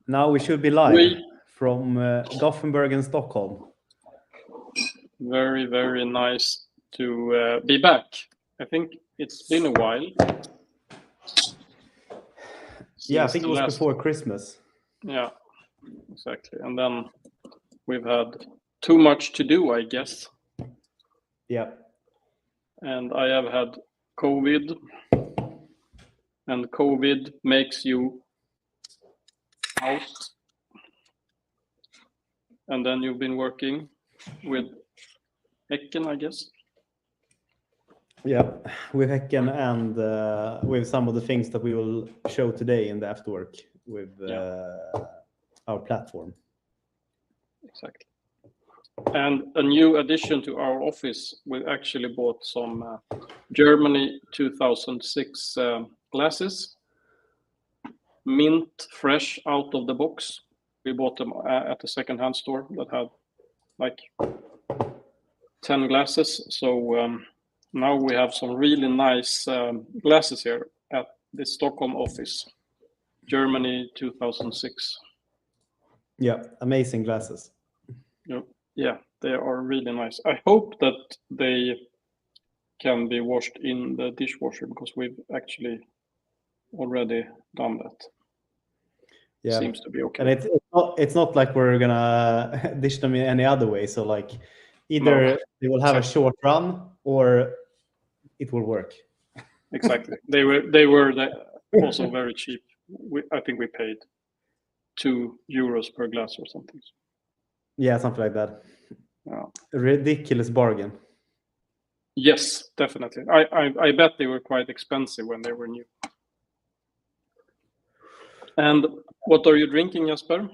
Now we should be live from Gothenburg and Stockholm. Very, very nice to be back. I think it's been a while. Yeah, I think it was before Christmas. Yeah, exactly. And then we've had too much to do, I guess. Yeah. And I have had COVID. And COVID makes you out. And then you've been working with Häcken, I guess. Yeah, with Häcken and with some of the things that we will show today in the afterwork with our platform. Exactly. And a new addition to our office, we actually bought some Germany 2006 glasses, mint fresh out of the box. We bought them at a second-hand store that had like 10 glasses. So now we have some really nice glasses here at the Stockholm office, Germany 2006. Yeah, amazing glasses. Yeah, they are really nice. I hope that they can be washed in the dishwasher because we've actually already done that. Yeah, seems to be okay. And it's not like we're gonna dish them in any other way. So like either they will have a short run or it will work. Exactly. They were also very cheap. I think we paid €2 per glass or something. Yeah, something like that. Yeah. A ridiculous bargain. Yes, definitely. I bet they were quite expensive when they were new. And what are you drinking, Jesper?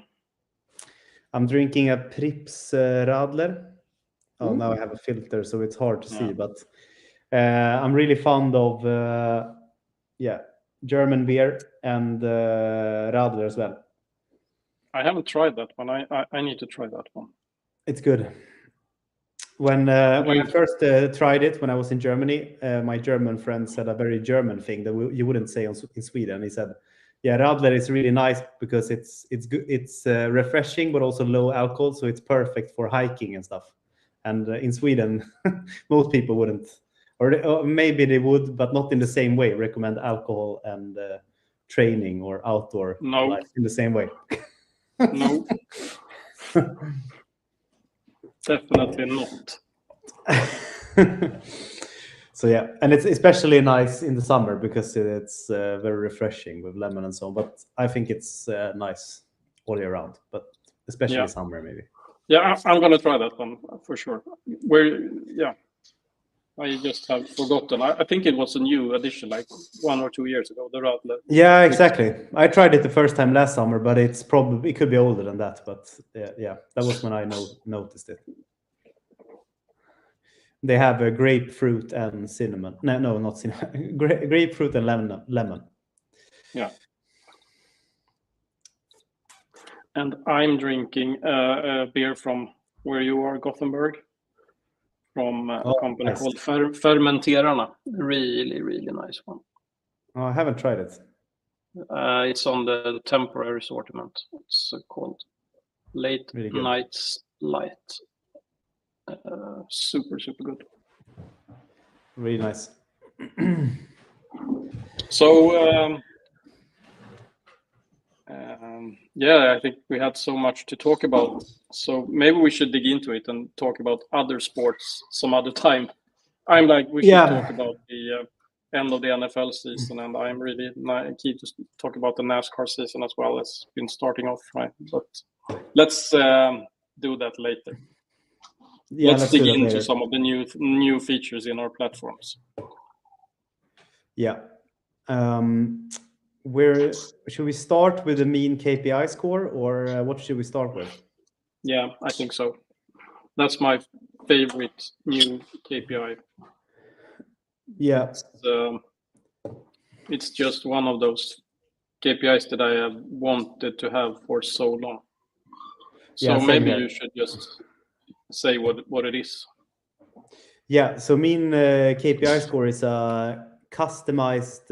I'm drinking a Prips Radler. Oh, now I have a filter, so it's hard to see. But I'm really fond of German beer and Radler as well. I haven't tried that one. I need to try that one. It's good. When I first tried it when I was in Germany, my German friend said a very German thing that you wouldn't say in Sweden. He said, "Yeah, Radler is really nice because it's good. It's refreshing, but also low alcohol, so it's perfect for hiking and stuff." And in Sweden, most people wouldn't, or maybe they would, but not in the same way. Recommend alcohol and training or outdoor life in the same way. No. Definitely not. So yeah, and it's especially nice in the summer because it's very refreshing with lemon and so on. But I think it's nice all year round, but especially summer maybe. Yeah, I'm gonna try that one for sure. I just have forgotten. I think it was a new edition, like 1 or 2 years ago. The Radler. Yeah, exactly. I tried it the first time last summer, but it could be older than that. But yeah, that was when I noticed it. They have a grapefruit and cinnamon. No, not cinnamon. Grapefruit and lemon. Yeah. And I'm drinking a beer from where you are, Gothenburg, from a company called Fermenterarna. Really, really nice one. Oh, I haven't tried it. It's on the temporary assortment. It's called Late Night's Light. Super, super good. Really nice. So, I think we had so much to talk about. So maybe we should dig into it and talk about other sports some other time. I'm like, we should talk about the end of the NFL season, and I'm really keen to talk about the NASCAR season as well. It's been starting off, right? But let's do that later. Yeah, let's dig into some of the new features in our platforms. Yeah. Where should we start with the mean KPI score, or what should we start with? Yeah, I think so. That's my favorite new KPI. Yeah. It's just one of those KPIs that I have wanted to have for so long. So maybe you should just say what it is. Yeah, so mean KPI score is a customized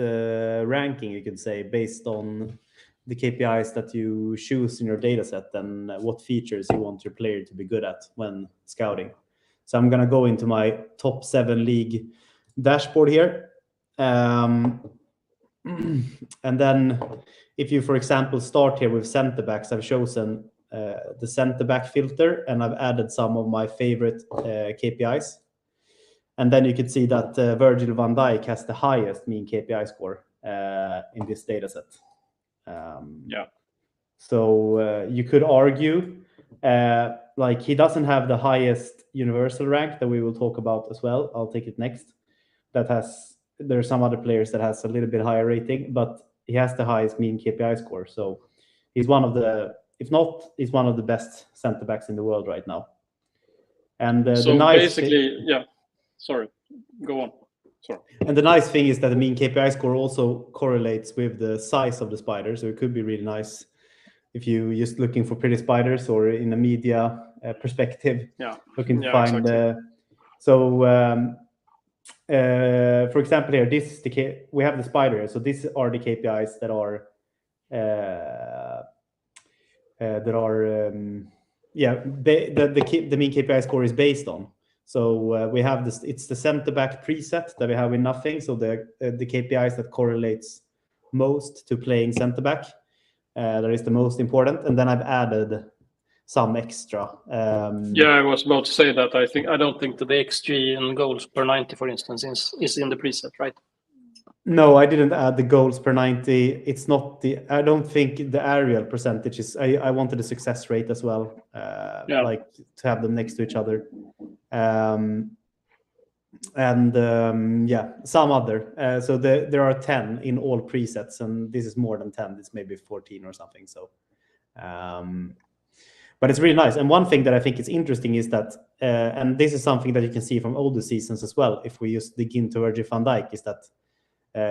ranking, you could say, based on the KPIs that you choose in your data set and what features you want your player to be good at when scouting. So I'm going to go into my top 7 league dashboard here. And then if you, for example, start here with center backs, I've chosen the center back filter, and I've added some of my favorite KPIs. And then you can see that Virgil van Dijk has the highest mean KPI score in this data set. So you could argue like he doesn't have the highest universal rank that we will talk about as well. I'll take it next. There are some other players that has a little bit higher rating, but he has the highest mean KPI score. So he's one of the, if not, he's one of the best center backs in the world right now. And so the nice basically, thing, yeah, sorry, go on. Sorry. And the nice thing is that the mean KPI score also correlates with the size of the spider. So it could be really nice if you're just looking for pretty spiders or in a media perspective, looking to find. Exactly. For example, here, we have the spider. So these are the KPIs that are the mean KPI score is based on. So we have this. It's the center back preset that we have in nothing. So the KPIs that correlates most to playing center back, that is the most important. And then I've added some extra. I was about to say that. I don't think that the XG and goals per 90, for instance, is in the preset, right? No, I didn't add the goals per 90. It's not I don't think the aerial percentage is. I wanted the success rate as well, like to have them next to each other. Some other. So there are 10 in all presets, and this is more than 10. It's maybe 14 or something. So, but it's really nice. And one thing that I think is interesting is that, and this is something that you can see from older seasons as well, if we just dig into Virgil van Dijk, is that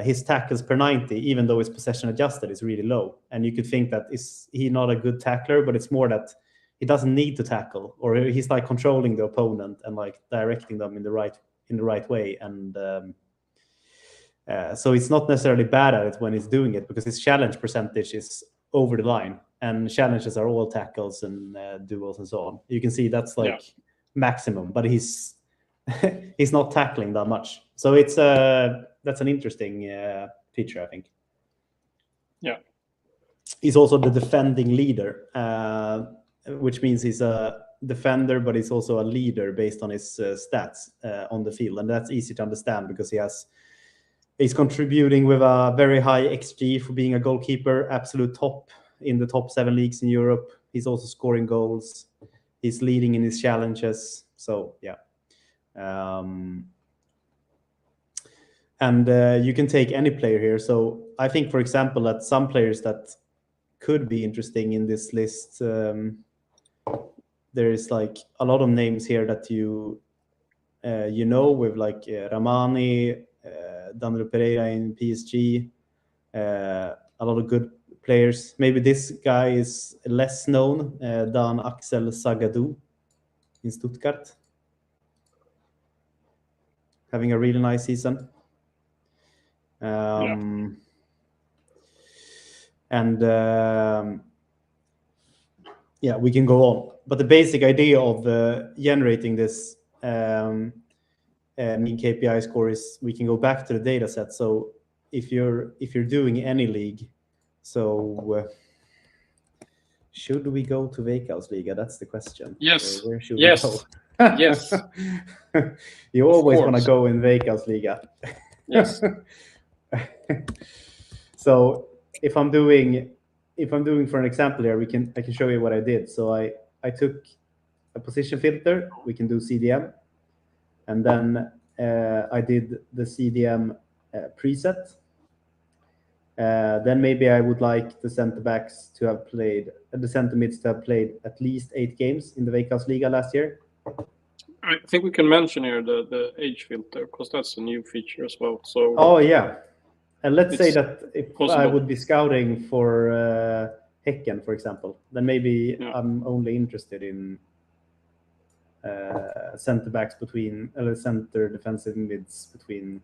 his tackles per 90, even though his possession adjusted, is really low. And you could think that is he not a good tackler, but it's more that he doesn't need to tackle, or he's like controlling the opponent and like directing them in the right way. And so it's not necessarily bad at it when he's doing it, because his challenge percentage is over the line, and challenges are all tackles and duels and so on. You can see that's like maximum, but he's he's not tackling that much. So it's that's an interesting feature, I think. Yeah. He's also the defending leader, which means he's a defender, but he's also a leader based on his stats on the field. And that's easy to understand because he's contributing with a very high XG for being a goalkeeper, absolute top in the top 7 leagues in Europe. He's also scoring goals. He's leading in his challenges. So, yeah. And you can take any player here. So I think, for example, that some players that could be interesting in this list, there is like a lot of names here that you know, with like Ramani, Danilo Pereira in PSG, a lot of good players. Maybe this guy is less known, Dan Axel Zagadou in Stuttgart, having a really nice season. And we can go on. But the basic idea of generating this mean KPI score is we can go back to the data set. So if you're doing any league, so should we go to Veikkausliiga? That's the question. Yes. Where should we go? Yes. You always want to go in Veikkausliiga. Yes. So if I'm doing for an example here, I can show you what I did. So I took a position filter. We can do CDM, and then I did the CDM preset. Then maybe I would like the center backs to have played, the center mids to have played at least 8 games in the Veikkausliiga last year. I think we can mention here the age filter, because that's a new feature as well. So and let's say that if possible. I would be scouting for Häcken, for example, then maybe I'm only interested in center backs between center defensive mids between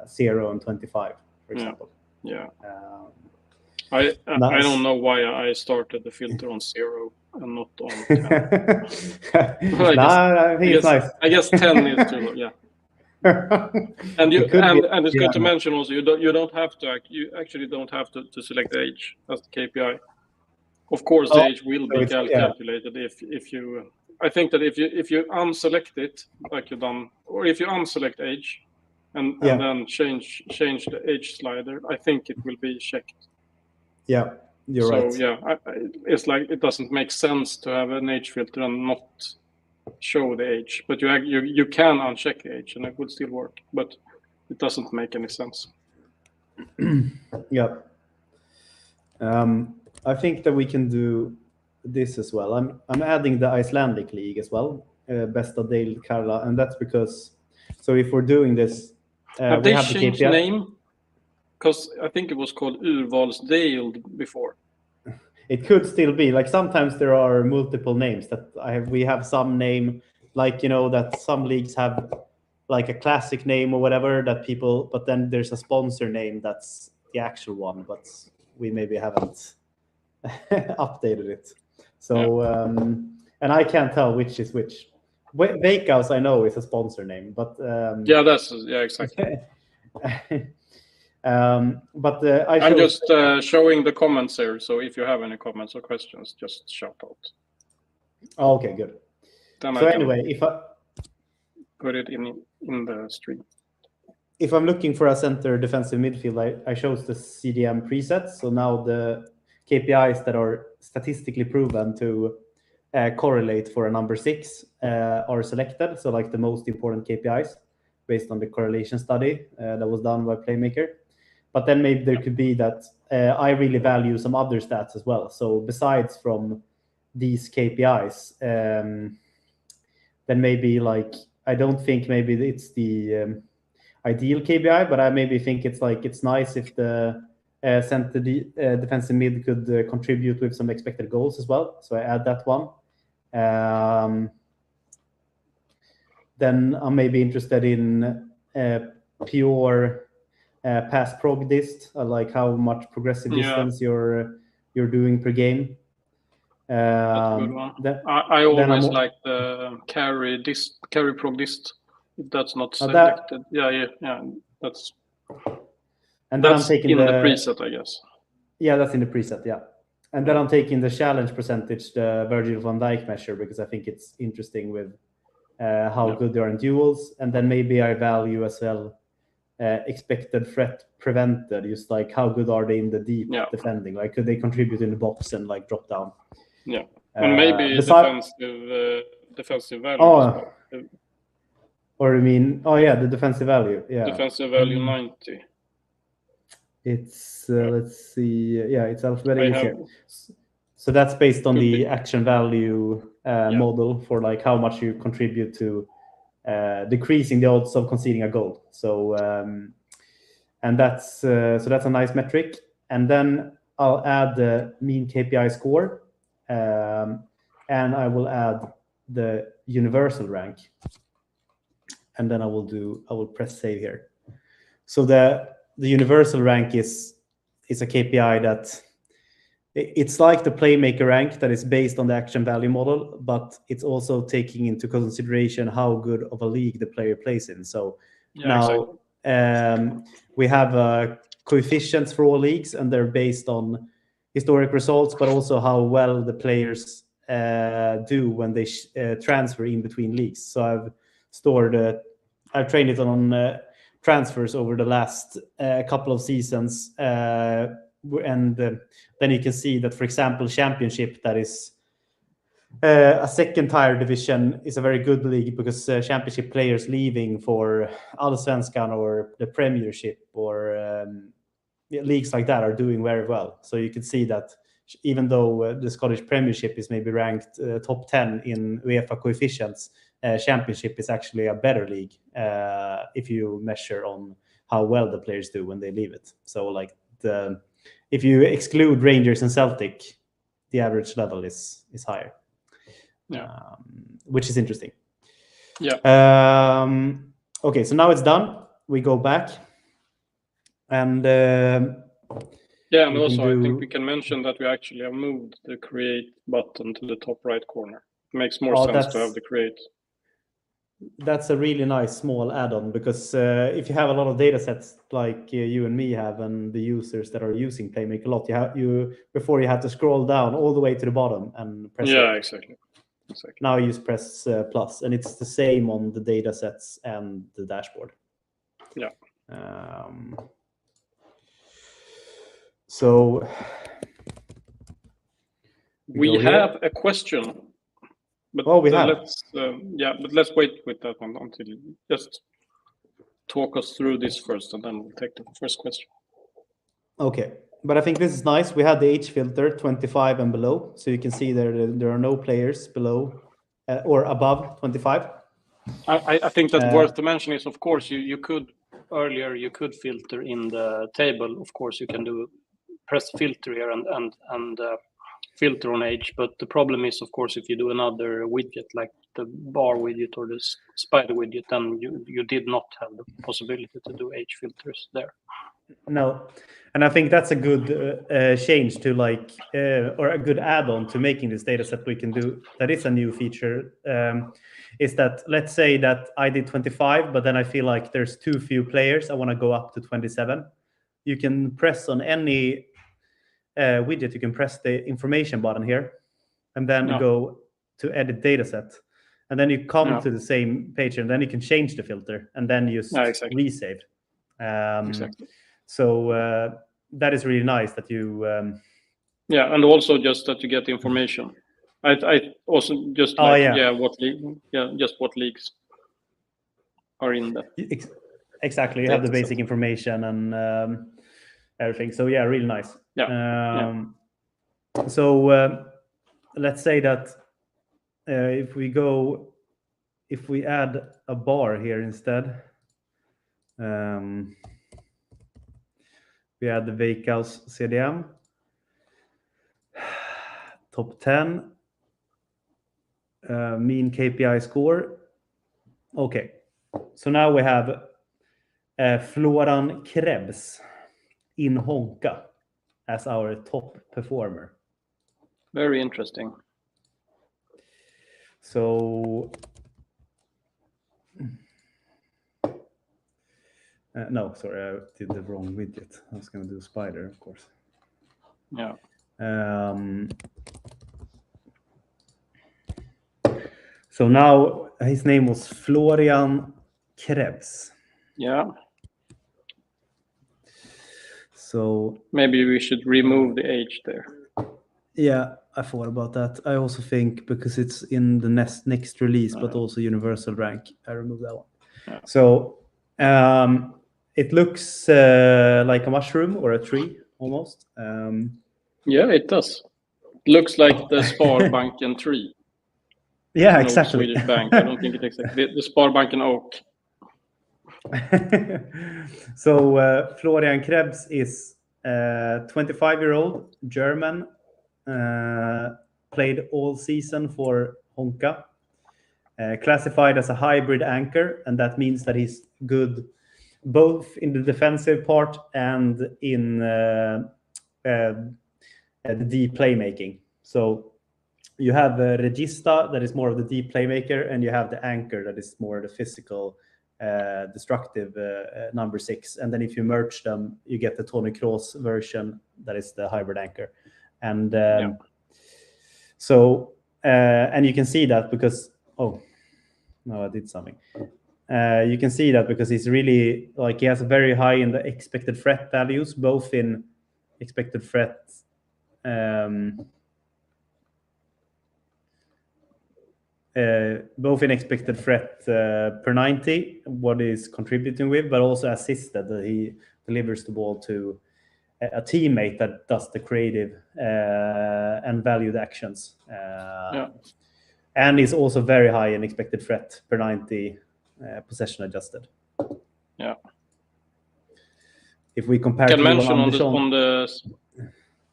0 and 25, for example. I Nice. don't know why I started the filter on 0 and not on 10. I think it's nice. I guess 10 is too low. Yeah. And it's good to mention also you don't have to actually don't have to select the age as the KPI. Of course, the age will be calculated if you. I think that if you unselect it like you've done, or if you unselect age, and then change the age slider, I think it will be checked. Yeah, you're right. So yeah, it's like it doesn't make sense to have an age filter and not show the age, but you can uncheck the age and it would still work, but it doesn't make any sense. Yeah. I think that we can do this as well. I'm adding the Icelandic league as well, Besta Dale Karla, and that's because. So if we're doing this, have they changed the name? Because I think it was called Urvalsdale before. It could still be like sometimes there are multiple names that we have some name, like that some leagues have like a classic name or whatever that people, but then there's a sponsor name that's the actual one, but we maybe haven't updated it. So and I can't tell which is which. Veikkaus I know is a sponsor name, but exactly. But I'm just showing the comments here, so if you have any comments or questions, just shout out. Oh, okay, good. Then so anyway, if I put it in the stream. If I'm looking for a center defensive midfield, I chose the CDM preset. So now the KPIs that are statistically proven to correlate for a number 6 are selected. So like the most important KPIs based on the correlation study that was done by Playmaker. But then maybe there could be that I really value some other stats as well. So besides from these KPIs, then maybe like I don't think maybe it's the ideal KPI, but I maybe think it's nice if the center defensive mid could contribute with some expected goals as well. So I add that one. Then I'm maybe interested in pure pass prog dist, like how much progressive distance you're doing per game. That's a good one. I always like the carry prog dist. If that's not selected, that's. And then I'm taking the preset, I guess. Yeah, that's in the preset. Yeah, and then I'm taking the challenge percentage, the Virgil van Dijk measure, because I think it's interesting with how good they are in duels, and then maybe I value as well expected threat prevented, just like how good are they in the deep defending, like could they contribute in the box and like drop down. Yeah, and maybe defensive value. Or you mean, the defensive value. Yeah, defensive value 90. It's let's see, it's alphabetic here. So that's based on the action value model for like how much you contribute to decreasing the odds of conceding a goal. So and that's a nice metric. And then I'll add the mean KPI score, and I will add the universal rank. And then I will press save here. So the universal rank is a KPI that it's like the Playmaker rank that is based on the action value model, but it's also taking into consideration how good of a league the player plays in. So now we have coefficients for all leagues, and they're based on historic results, but also how well the players do when they transfer in between leagues. So I've trained it on transfers over the last couple of seasons, and then you can see that, for example, Championship, that is a second-tier division, is a very good league because Championship players leaving for Allsvenskan or the Premiership or leagues like that are doing very well. So you can see that even though the Scottish Premiership is maybe ranked top 10 in UEFA coefficients, Championship is actually a better league if you measure on how well the players do when they leave it. So like if you exclude Rangers and Celtic, the average level is higher, which is interesting. Okay, so now it's done. We go back, and Yeah, and also I think we can mention that we actually have moved the create button to the top right corner. It makes more sense to have the create. That's a really nice small add-on, because if you have a lot of data sets like you and me have, and the users that are using Playmaker a lot, before you had to scroll down all the way to the bottom and press it. Exactly. Now you just press plus, and it's the same on the data sets and the dashboard. Yeah. So we have a question. But we have. Let's wait with that one until you just talk us through this first, and then we'll take the first question. Okay, but I think this is nice. We had the age filter 25 and below, so you can see there are no players below or above 25. I think that's worth to mention is, of course, you could earlier you could filter in the table. Of course, you can press filter here and filter on age, but the problem is, of course, if you do another widget like the bar widget or the spider widget, then you did not have the possibility to do age filters there. No, and I think that's a good change to or a good add-on to making this data set we can do. That is a new feature. Is that, let's say that I did 25, but then I feel like there's too few players. I want to go up to 27. You can press on any widget. You can press the information button here, and then go to edit dataset, and then you come to the same page, and then you can change the filter, and then you resave. Exactly. So that is really nice that you. And also just that you get the information. I also just what leagues are in there. Exactly, you have the basic information and everything. So really nice. So let's say that if we add a bar here instead, we add the Veikkaus CDM, top 10, mean KPI score. Okay, so now we have Floran Krebs in Honka as our top performer. Very interesting. So no, sorry, I did the wrong widget. I was going to do spider, of course. Yeah. So now his name was Florian Krebs. Yeah. So maybe we should remove the age there. Yeah, I thought about that. I also think because it's in the next release, but also universal rank, I removed that one. Yeah. So it looks like a mushroom or a tree almost. Yeah, it does. It looks like the Sparbanken tree. Yeah, exactly. Swedish bank. I don't think it exactly. The Sparbanken oak. So Florian Krebs is 25-year-old German. Played all season for Honka. Classified as a hybrid anchor, and that means that he's good both in the defensive part and in the deep playmaking. So you have Regista, that is more of the deep playmaker, and you have the anchor, that is more the physical, destructive number 6. And then if you merge them, you get the Tony Kroos version, that is the hybrid anchor. And so and you can see that because I did something. You can see that because he's really he has a very high in the expected threat values, both in expected threat per 90, what is contributing with, but also assisted that he delivers the ball to a teammate that does the creative and valued actions. And is also very high in expected threat per 90 possession adjusted. Yeah. If we compare you can to mention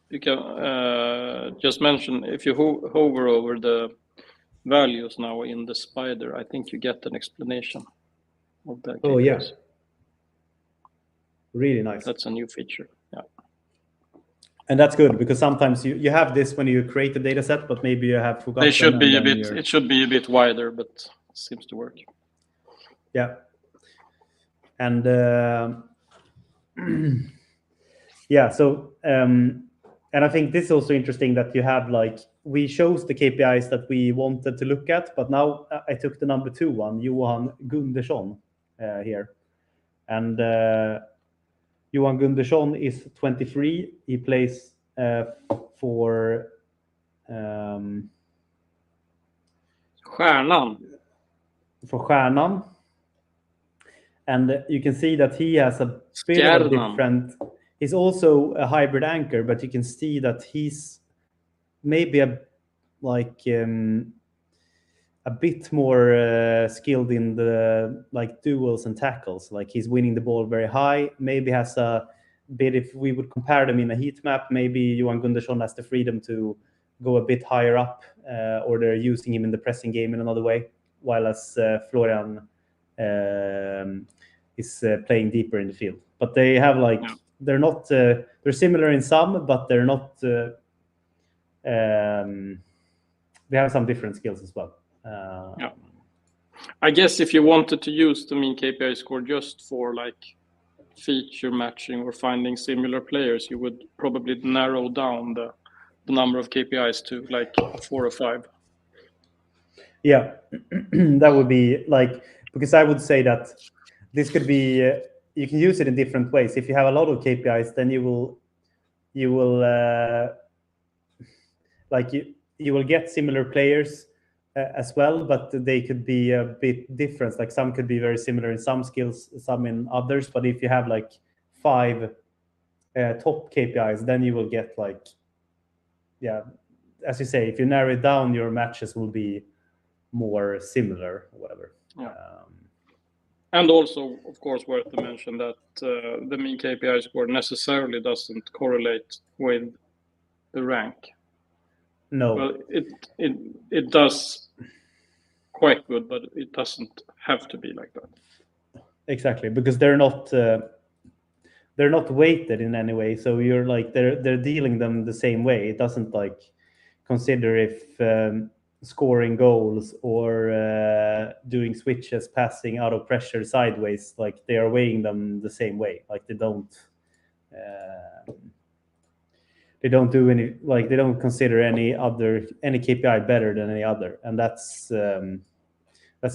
you can just mention if you hover over the values now in the spider, I think you get an explanation of that. Yeah. Really nice. That's a new feature. Yeah. And that's good, because sometimes you have this when you create a data set, but maybe you have forgotten. It should be a bit wider, but it seems to work. Yeah. And yeah, so and I think this is also interesting that you have, like, we chose the KPIs that we wanted to look at, but now I took the number 2 one, Johan Gundersson here. And Johan Gundersson is 23. He plays for Stjärnan. And you can see that he has a bit of a different. He's also a hybrid anchor, but you can see that he's maybe a bit more skilled in the duels and tackles. Like, he's winning the ball very high. Maybe has a bit, if we would compare them in a heat map, maybe Johan Gundersson has the freedom to go a bit higher up, or they're using him in the pressing game in another way, while as Florian is playing deeper in the field. But they have they're not they're similar in some, but they're not they have some different skills as well. Yeah, I guess if you wanted to use the mean KPI score just for feature matching or finding similar players, you would probably narrow down the number of KPIs to 4 or 5. Yeah, that would be because I would say that this could be you can use it in different ways. If you have a lot of KPIs, then you will get similar players as well, but they could be a bit different. Like, some could be very similar in some skills, some in others. But if you have 5 top KPIs, then you will get as you say, if you narrow it down, your matches will be more similar or whatever. Yeah. And also, of course, worth to mention that the mean KPI score necessarily doesn't correlate with the rank. No. Well, it does quite good, but it doesn't have to be like that. Exactly, because they're not weighted in any way. So you're they're dealing them the same way. It doesn't consider if scoring goals or doing switches, passing out of pressure sideways. They are weighing them the same way. They don't do any they don't consider any KPI better than any other, and that's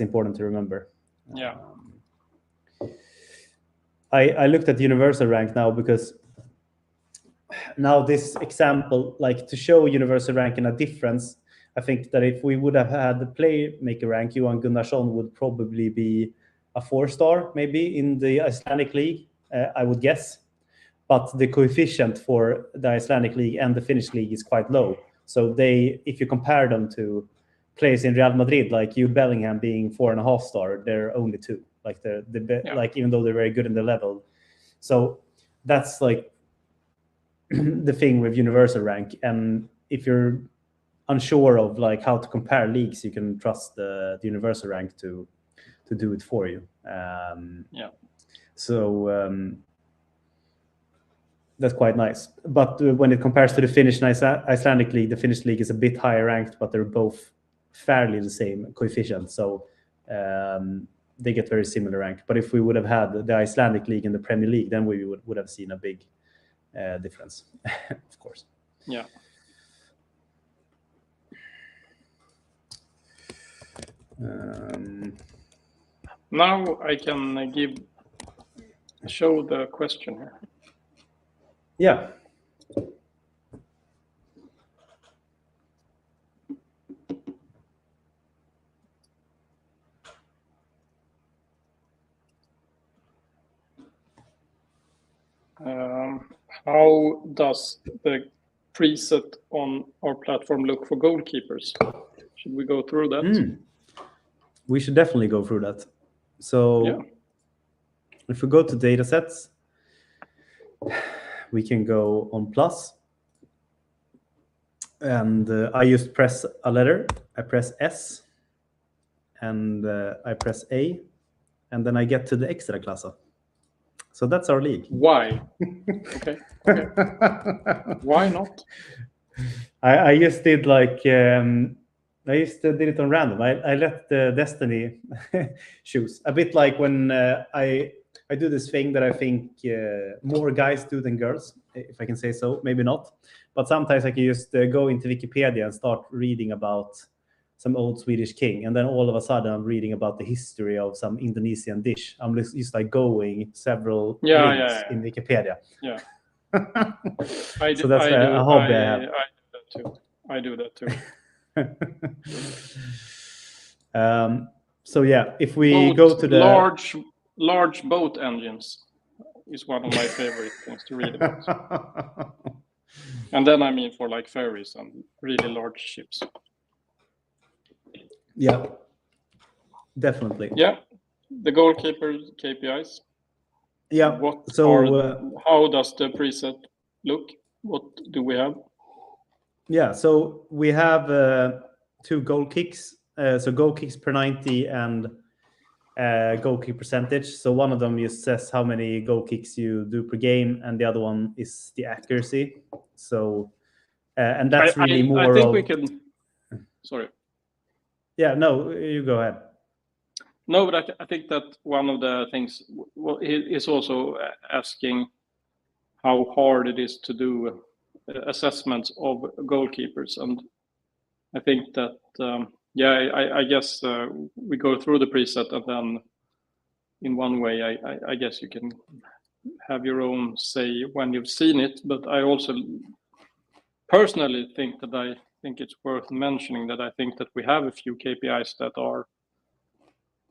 important to remember. Yeah. I looked at the universal rank now, because now this example, to show universal rank and a difference, I think that if we would have had the Playmaker rank, Johan Gunnarsson would probably be a 4-star maybe in the Icelandic league, I would guess. But the coefficient for the Icelandic league and the Finnish league is quite low. So if you compare them to players in Real Madrid, like Jude Bellingham being 4.5-star, they're only 2. Even though they're very good in the level. So that's the thing with universal rank. And if you're unsure of how to compare leagues, you can trust the universal rank to do it for you. So that's quite nice. But when it compares to the Finnish and Icelandic league, the Finnish league is a bit higher ranked, but they're both fairly the same coefficient. So they get very similar rank. But if we would have had the Icelandic league and the Premier League, then we would have seen a big difference, of course. Yeah. Now I can show the question here. Yeah. How does the preset on our platform look for goalkeepers? Should we go through that? We should definitely go through that. So if we go to datasets, we can go on plus. And I just press a letter. I press S. And I press A. And then I get to the extra class. So that's our league. Why? Okay. Why not? I just did like I just did it on random. I let the destiny choose. A bit like when I do this thing that I think more guys do than girls, if I can say so. Maybe not, but sometimes I can just go into Wikipedia and start reading about some old Swedish king, and then all of a sudden I'm reading about the history of some Indonesian dish. I'm just like going several links in Wikipedia. Yeah. So that's a hobby I have. I do that too. So yeah, if we go to the large boat engines is one of my favorite things to read about. And then I mean for like ferries and really large ships. Yeah, definitely. Yeah, the goalkeeper KPIs. Yeah. How does the preset look? What do we have? Yeah, so we have 2 goal kicks. So goal kicks per 90 and goal kick percentage. So one of them just says how many goal kicks you do per game, and the other one is the accuracy. So and that's really more. I think we can. Sorry. Yeah, no, you go ahead. No, but I think that one of the things is also asking how hard it is to do assessments of goalkeepers, and I think that I guess we go through the preset, and then in one way I guess you can have your own say when you've seen it. But I also personally think it's worth mentioning that I think that we have a few KPIs that are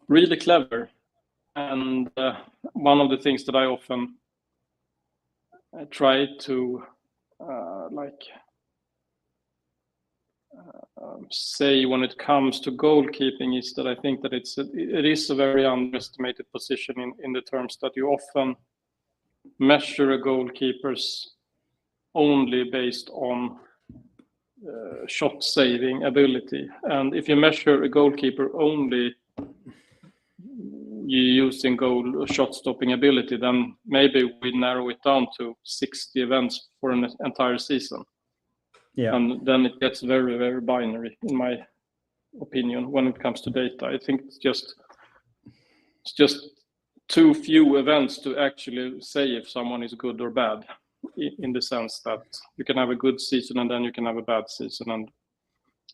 really clever, and one of the things that I often try to say when it comes to goalkeeping is that I think that it is a very underestimated position in the terms that you often measure a goalkeeper's only based on shot saving ability, and if you measure a goalkeeper only using goal shot stopping ability, then maybe we narrow it down to 60 events for an entire season. Yeah. And then it gets very, very binary, in my opinion, when it comes to data. I think it's just too few events to actually say if someone is good or bad, in the sense that you can have a good season and then you can have a bad season, and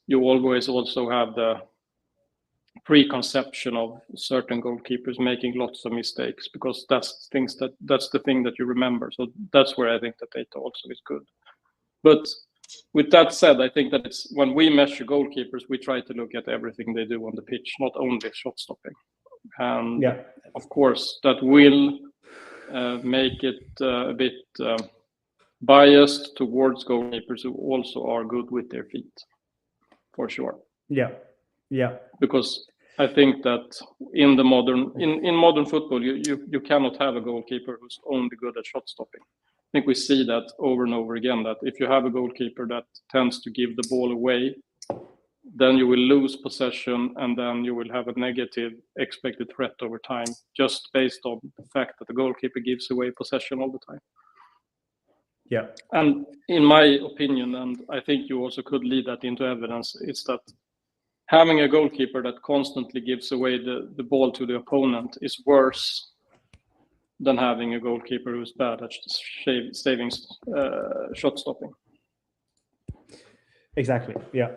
you always also have the preconception of certain goalkeepers making lots of mistakes, because that's the thing that you remember. So that's where I think the data also is good. But with that said, I think that it's when we measure goalkeepers, we try to look at everything they do on the pitch, not only shot stopping. And of course, that will make it a bit biased towards goalkeepers who also are good with their feet, for sure. Yeah. Because I think that in modern football, you cannot have a goalkeeper who's only good at shot stopping. I think we see that over and over again, that if you have a goalkeeper that tends to give the ball away, then you will lose possession, and then you will have a negative expected threat over time, just based on the fact that the goalkeeper gives away possession all the time. Yeah. And in my opinion, and I think you also could lead that into evidence, it's that having a goalkeeper that constantly gives away the ball to the opponent is worse than having a goalkeeper who's bad at saving shot stopping. Exactly. Yeah.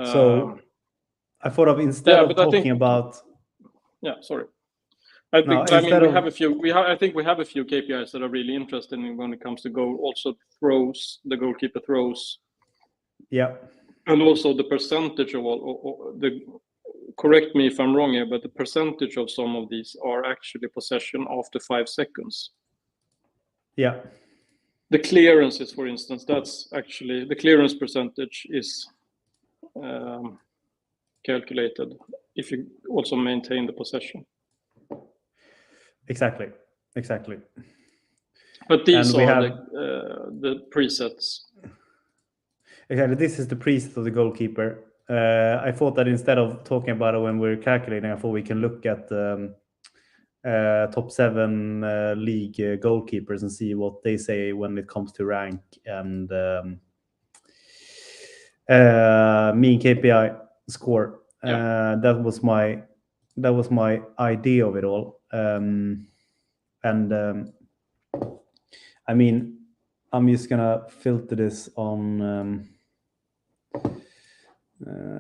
So I thought of instead of talking about. Yeah. Sorry. I think we have a few. I think we have a few KPIs that are really interesting when it comes to goal. Also throws, the goalkeeper throws. Yeah. And also the percentage of all the. Correct me if I'm wrong here, but the percentage of some of these are actually possession after 5 seconds. Yeah. The clearances, for instance, that's actually the clearance percentage is calculated if you also maintain the possession. Exactly. But these are the presets. Exactly. This is the preset of the goalkeeper. I thought that instead of talking about it when we're calculating, I thought we can look at top 7 league goalkeepers and see what they say when it comes to rank and mean KPI score. That was my idea of it all. I mean, I'm just gonna filter this on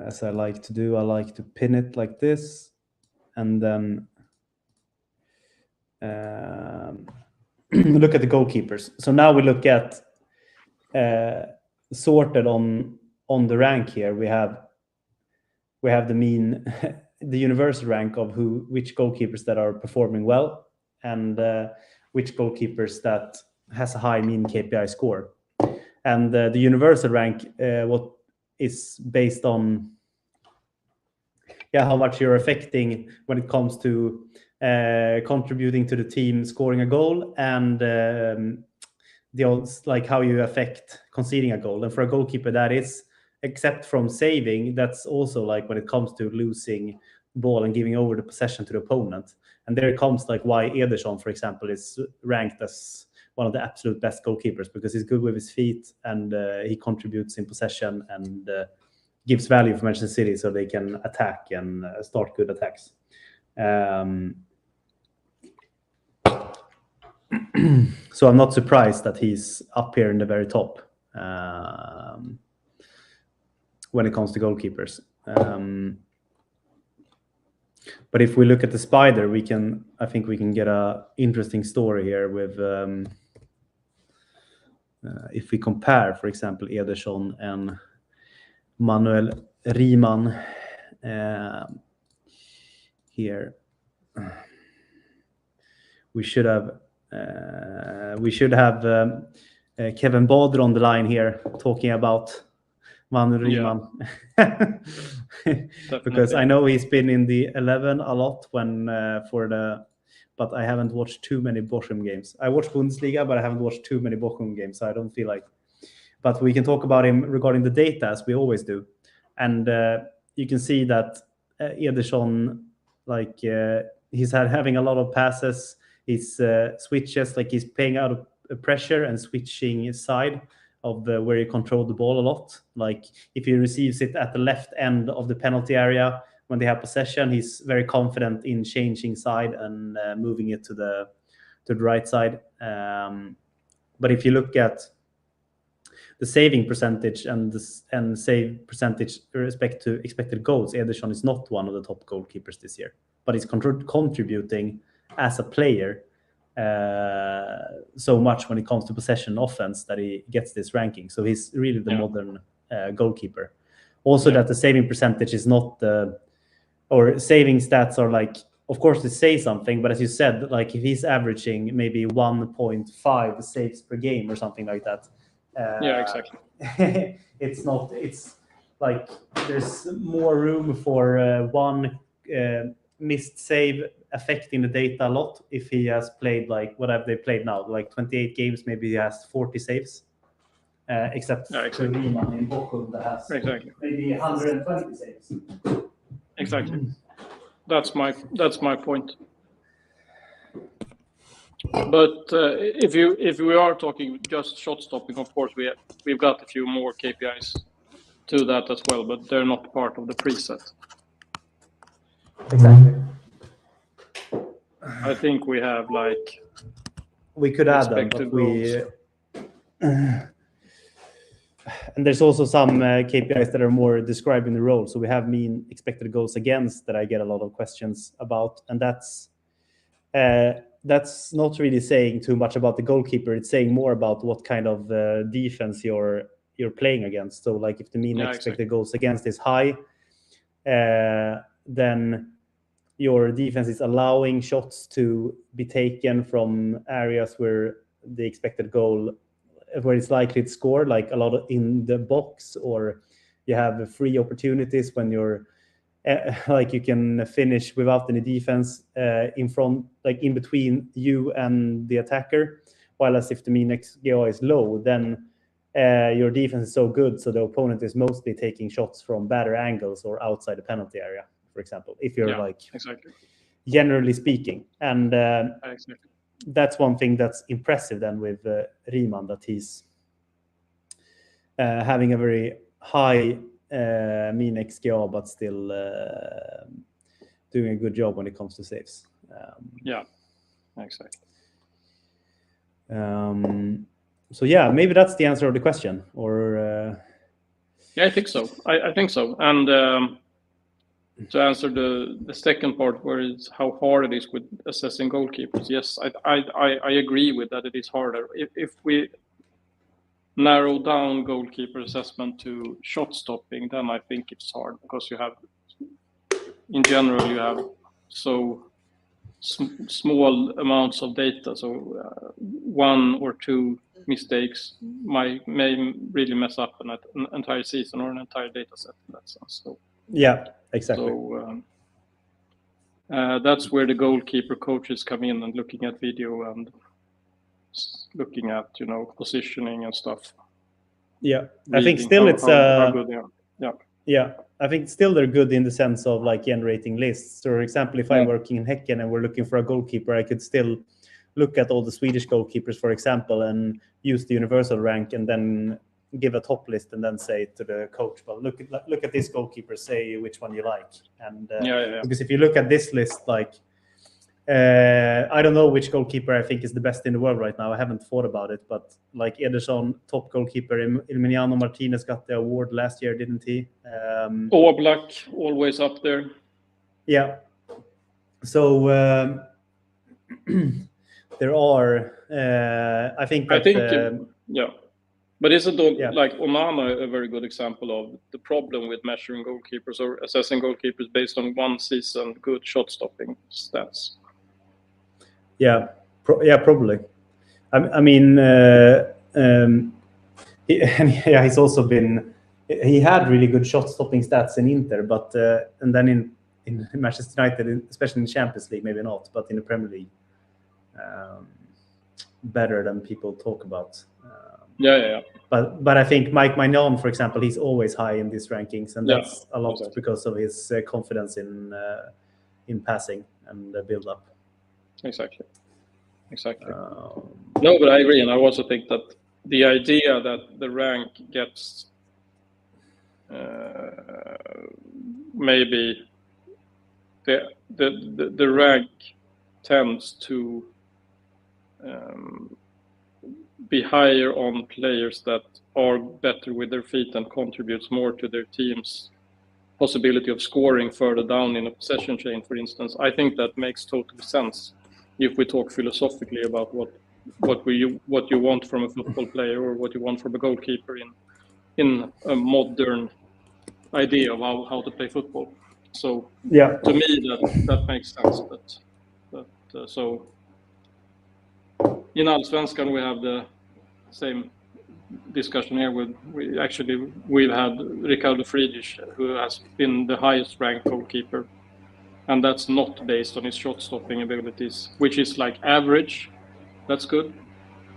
as I like to do. I like to pin it like this, and then look at the goalkeepers. So now we look at sorted on the rank here. We have the mean, the universal rank of which goalkeepers that are performing well, and which goalkeepers that has a high mean KPI score. And the universal rank, what is based on how much you're affecting when it comes to contributing to the team scoring a goal, and the odds, like how you affect conceding a goal. And for a goalkeeper, that is, except from saving, that's also like when it comes to losing ball and giving over the possession to the opponent. And there it comes like why Eriksson, for example, is ranked as one of the absolute best goalkeepers, because he's good with his feet, and he contributes in possession, and gives value for Manchester City so they can attack and start good attacks. So I'm not surprised that he's up here in the very top when it comes to goalkeepers. But if we look at the spider, I think we can get a interesting story here with if we compare, for example, Ederson and Manuel Riemann here. We should have Kevin Bader on the line here talking about Manuel Riemann. Because I know he's been in the 11 a lot but I haven't watched too many Bochum games. I watched Bundesliga, but I haven't watched too many Bochum games, so I don't feel like. But we can talk about him regarding the data, as we always do. And you can see that Ederson, like he's having a lot of passes. His switches, like he's paying out of pressure and switching his side of where he controlled the ball a lot. Like if he receives it at the left end of the penalty area when they have possession, he's very confident in changing side and moving it to the right side. But if you look at the saving percentage and save percentage with respect to expected goals, Ederson is not one of the top goalkeepers this year, but he's contributing as a player so much when it comes to possession offense that he gets this ranking. So he's really the modern goalkeeper. Also, that the saving percentage is not or saving stats are like, of course, they say something, but as you said, like if he's averaging maybe 1.5 saves per game or something like that. Exactly. It's like there's more room for one missed save affecting the data a lot if he has played, like, what have they played now, like 28 games, maybe he has 40 saves, except for Riemann in Bochum that has maybe 120 saves. Exactly. That's my point. But if we are talking just shot stopping, of course we've got a few more KPIs to that as well, but they're not part of the preset. Exactly. I think we have we could add them, but and there's also some KPIs that are more describing the role. So we have mean expected goals against that I get a lot of questions about, and that's not really saying too much about the goalkeeper. It's saying more about what kind of defense you're playing against. So like if the mean expected goals against is high, then your defense is allowing shots to be taken from areas where the expected goal, where it's likely to score, like a lot in the box, or you have free opportunities when you're like you can finish without any defense in front, like in between you and the attacker. While as if the mean XGI is low, then your defense is so good, so the opponent is mostly taking shots from better angles or outside the penalty area, for example. If you're generally speaking. And Exactly. that's one thing that's impressive then with Riemann, that he's having a very high mean XGA, but still doing a good job when it comes to saves. Yeah, exactly. So yeah, maybe that's the answer of the question, or yeah, I think so. I think so. And to answer the second part, where it's how hard it is with assessing goalkeepers, yes, I agree with that. It is harder. If we narrow down goalkeeper assessment to shot stopping, then I think it's hard, because you have, in general, you have so small amounts of data. So one or two mistakes may really mess up an entire season or an entire data set in that sense. So yeah, exactly. So that's where the goalkeeper coaches come in, and looking at video and looking at, you know, positioning and stuff. Yeah, I think still it's how good they are. Yeah. Yeah, I think still they're good in the sense of like generating lists. So, for example, if I'm working in Häcken and we're looking for a goalkeeper, I could still look at all the Swedish goalkeepers, for example, and use the universal rank, and then give a top list, and then say to the coach, well, look at this goalkeeper, say which one you like. And because if you look at this list, like I don't know which goalkeeper I think is the best in the world right now. I haven't thought about it, but like Eriksson, top goalkeeper, Emiliano Martinez got the award last year, didn't he? Black, always up there. Yeah. So there are, I think yeah. But isn't like Onana a very good example of the problem with measuring goalkeepers or assessing goalkeepers based on one season good shot stopping stats? Yeah, probably. I mean, he's also been. He had really good shot stopping stats in Inter, but and then in Manchester United, especially in Champions League, maybe not, but in the Premier League, better than people talk about. Yeah. But I think Mike Maignan, for example, he's always high in these rankings, and that's a lot because of his confidence in passing and the build up. Exactly. No, but I agree, and I also think that the idea that the rank gets maybe the rank tends to be higher on players that are better with their feet and contributes more to their team's possibility of scoring further down in a possession chain, for instance. I think that makes total sense if we talk philosophically about what you want from a football player, or what you want from a goalkeeper in a modern idea of how to play football. So to me that makes sense. So in Allsvenskan we have the same discussion here. We've had Ricardo Friedrich, who has been the highest ranked goalkeeper, and that's not based on his shot stopping abilities, which is like average. That's good,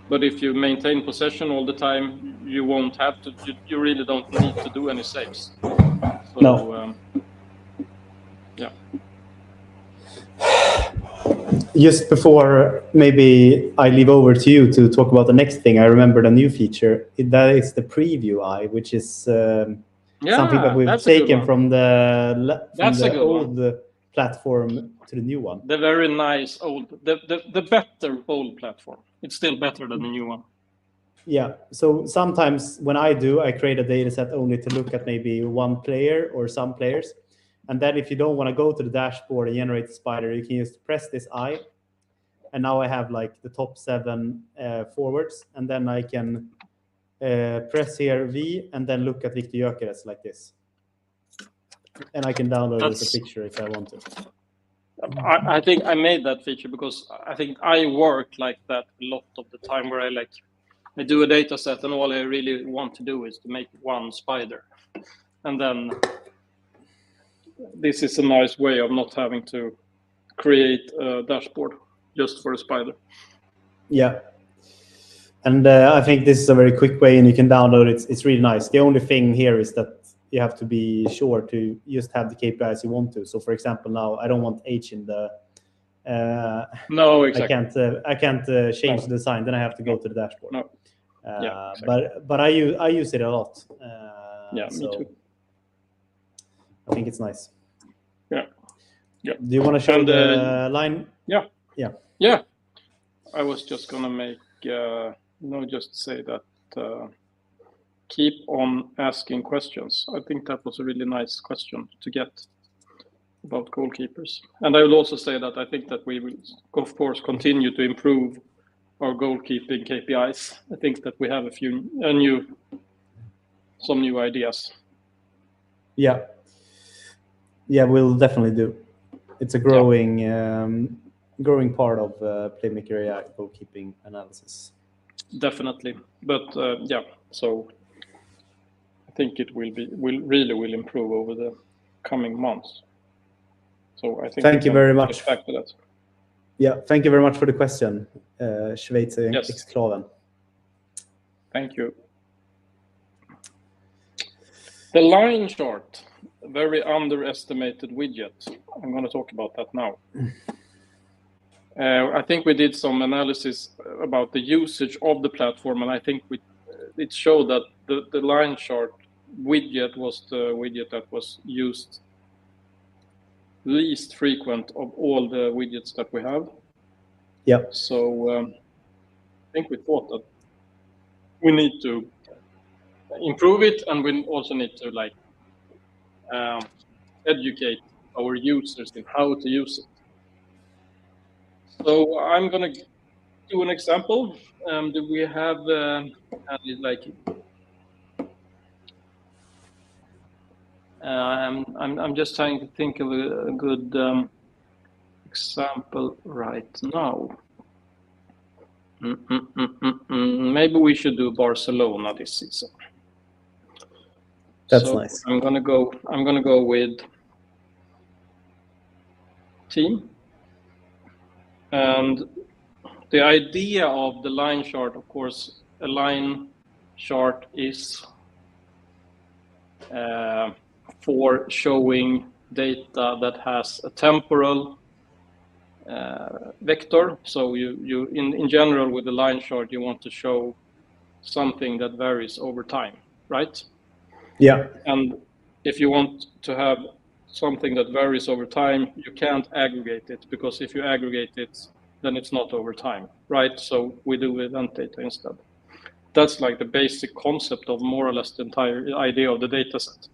but if you maintain possession all the time, you won't have to. You really don't need to do any saves. So, no. Yeah. Just before maybe I leave over to you to talk about the next thing, I remembered a new feature. That is the preview eye, which is something that we've taken from the old platform to the new one. The very nice old, the better old platform. It's still better than the new one. Yeah. So sometimes when I create a data set only to look at maybe one player or some players. And then if you don't want to go to the dashboard and generate the spider, you can just press this eye. And now I have like the top 7 forwards. And then I can press here V and then look at Victor Gyökeres like this. And I can download it as a picture if I want to. I think I made that feature because I think I work like that a lot of the time, where I do a data set and all I really want to do is to make one spider. And then this is a nice way of not having to create a dashboard just for a spider. Yeah. And I think this is a very quick way, and you can download it. It's really nice. The only thing here is that you have to be sure to just have the KPIs you want to. So for example, now I don't want H in the No, exactly. I can't change the design. Then I have to go to the dashboard. No. Yeah, exactly. But I use it a lot. Yeah, me too. I think it's nice. Yeah. Do you want to show the line? Yeah. Yeah. Yeah. I was just gonna make just say that keep on asking questions. I think that was a really nice question to get about goalkeepers. And I will also say that I think that we will, of course, continue to improve our goalkeeping KPIs. I think that we have some new ideas. Yeah, we'll definitely do. It's a growing part of PlaymakerAI goalkeeping analysis. Definitely, but so I think it will really improve over the coming months. So I think thank you very much. Get back to that. Yeah, thank you very much for the question, Schweizer Exklaven. Thank you. The line chart, a very underestimated widget. I'm going to talk about that now. I think we did some analysis about the usage of the platform, and I think it showed that the line chart widget was the widget that was used least frequent of all the widgets that we have. Yeah. So I think we thought that we need to improve it, and we also need to educate our users in how to use it. So I'm gonna do an example. Do we have I'm just trying to think of a good example right now. Maybe we should do Barcelona this season. That's nice. I'm gonna go with team. And the idea of the line chart, of course, a line chart is for showing data that has a temporal vector. So you in general with the line chart, you want to show something that varies over time, right? Yeah. And if you want to have something that varies over time, you can't aggregate it, because if you aggregate it, then it's not over time, right? So we do event data instead. That's like the basic concept of more or less the entire idea of the data set.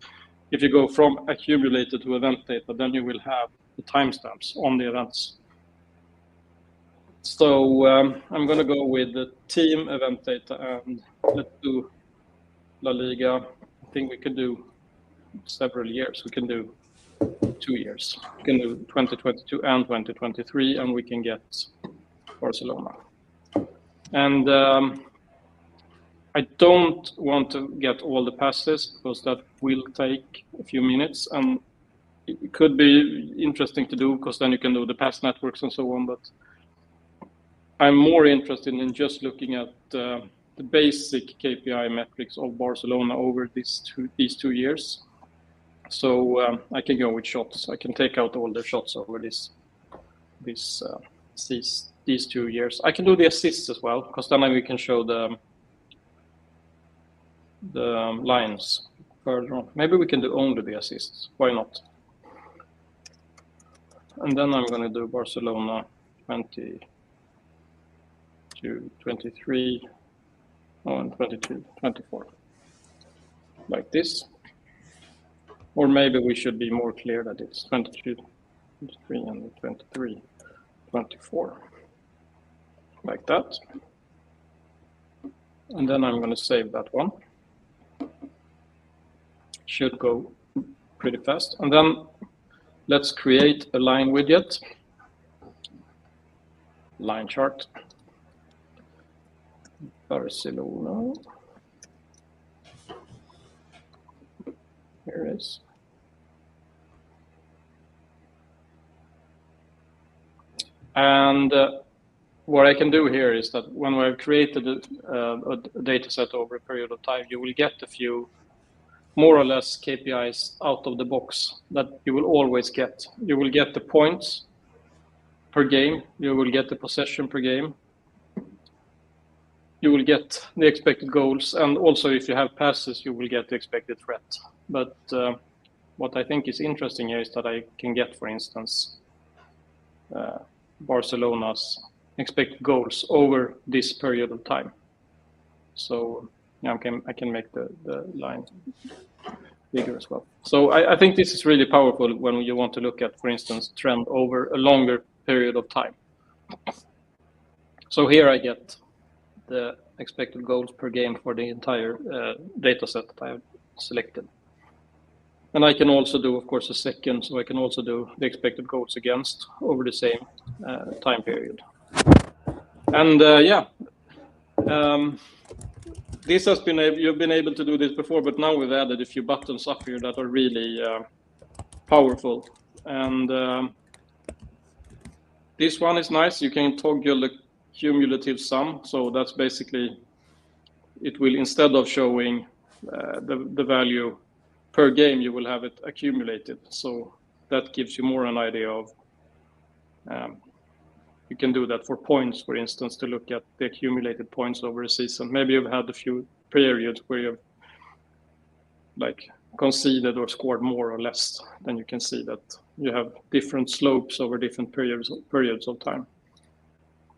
If you go from accumulated to event data, then you will have the timestamps on the events. So I'm going to go with the team event data, and let's do La Liga. I think we could do several years. We can do 2 years. We can do 2022 and 2023, and we can get Barcelona. And I don't want to get all the passes, because that will take a few minutes, and it could be interesting to do, because then you can do the pass networks and so on. But I'm more interested in just looking at the basic KPI metrics of Barcelona over these 2 years. So I can go with shots. I can take out all the shots over these 2 years. I can do the assists as well, because then we can show the lines further on. Maybe we can do only the assists. Why not? And then I'm going to do Barcelona 20 to 23, and 22, 24, like this. Or maybe we should be more clear that it's 22, 23, and 23, 24, like that. And then I'm going to save that one. Should go pretty fast. And then let's create a line widget, line chart, Barcelona. Here it is. And what I can do here is that when we've created a data set over a period of time, you will get a few more or less KPIs out of the box that you will always get. You will get the points per game. You will get the possession per game. You will get the expected goals, and also if you have passes, you will get the expected threat. But what I think is interesting here is that I can get, for instance, Barcelona's expected goals over this period of time. So yeah, I can make the line bigger as well. So I think this is really powerful when you want to look at, for instance, trend over a longer period of time. So here I get the expected goals per game for the entire data set that I have selected. And I can also do, of course, a second, so I can also do the expected goals against over the same time period. And this has been, you've been able to do this before, but now we've added a few buttons up here that are really powerful. And this one is nice. You can toggle the cumulative sum. So that's basically, it will, instead of showing the value per game, you will have it accumulated. So that gives you more an idea of, you can do that for points, for instance, to look at the accumulated points over a season. Maybe you've had a few periods where you've like conceded or scored more or less. Then you can see that you have different slopes over different periods of time.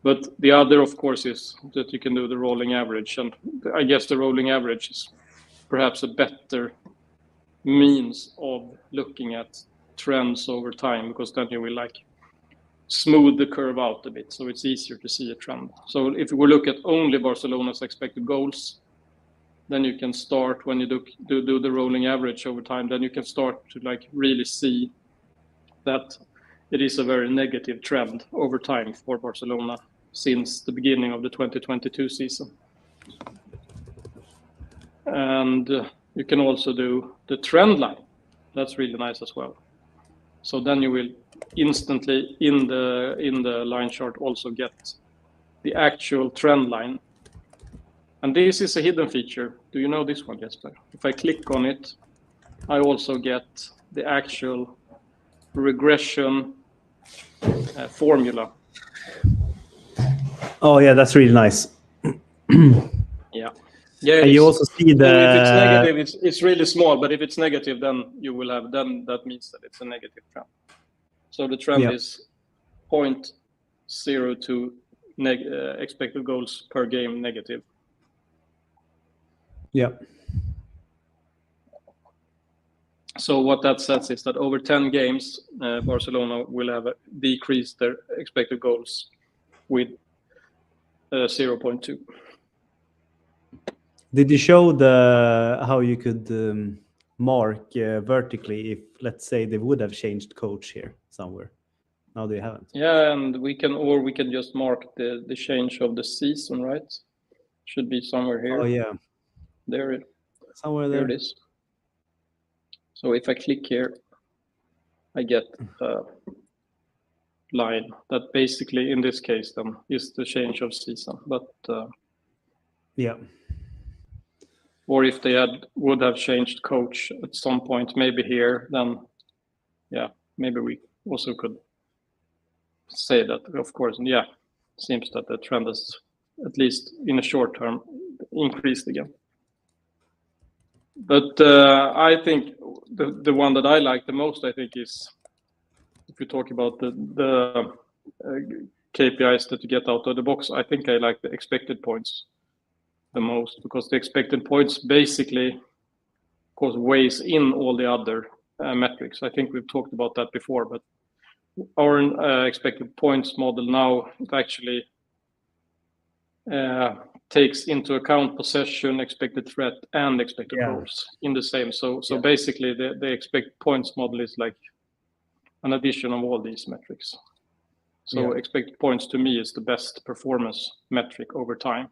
But the other, of course, is that you can do the rolling average. And I guess the rolling average is perhaps a better means of looking at trends over time, because then you will like smooth the curve out a bit, so it's easier to see a trend. So if we look at only Barcelona's expected goals, then you can start, when you do the rolling average over time, then you can start to like really see that it is a very negative trend over time for Barcelona since the beginning of the 2022 season. And you can also do the trend line. That's really nice as well. So then you will instantly in the line chart also get the actual trend line. And this is a hidden feature. Do you know this one, Jesper? If I click on it, I also get the actual regression formula. Oh yeah, that's really nice. Yeah. And you also see the. If it's negative, it's really small. But if it's negative, then you will have. Then that means that it's a negative trend. So the trend is 0.02 expected goals per game negative. Yeah. So what that says is that over 10 games, Barcelona will have decreased their expected goals with 0.2. Did you show how you could mark vertically if, let's say, they would have changed coach here somewhere? No, they haven't. Yeah, and we can just mark the change of the season, right? Should be somewhere here. Oh yeah. Somewhere there. There it is. So if I click here, I get a line that basically, in this case, then is the change of season. But yeah. Or if they would have changed coach at some point, maybe here, then yeah, maybe we also could say that, of course. And yeah, seems that the trend has, at least in a short term, increased again. But I think the one that I like the most, I think, is if you talk about the KPIs that you get out of the box, I think I like the expected points the most, because the expected points basically, of course, weighs in all the other metrics. I think we've talked about that before, but our expected points model now, it actually takes into account possession, expected threat, and expected goals in the same. So basically, the expected points model is like an addition of all these metrics. So expected points to me is the best performance metric over time.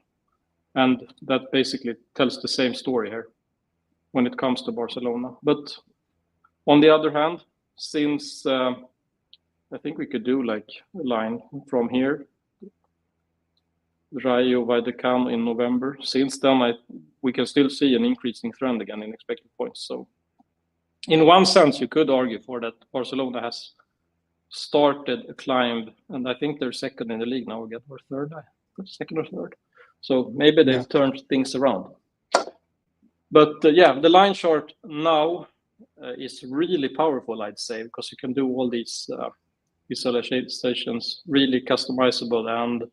And that basically tells the same story here when it comes to Barcelona. But on the other hand, since I think we could do like a line from here, Rayo Vallecano in November. Since then, we can still see an increasing trend again in expected points. So in one sense, you could argue for that Barcelona has started a climb, and I think they're second in the league now again, or third, second or third. So maybe they've turned things around. But yeah, the line chart now is really powerful, I'd say, because you can do all these visualizations really customizable and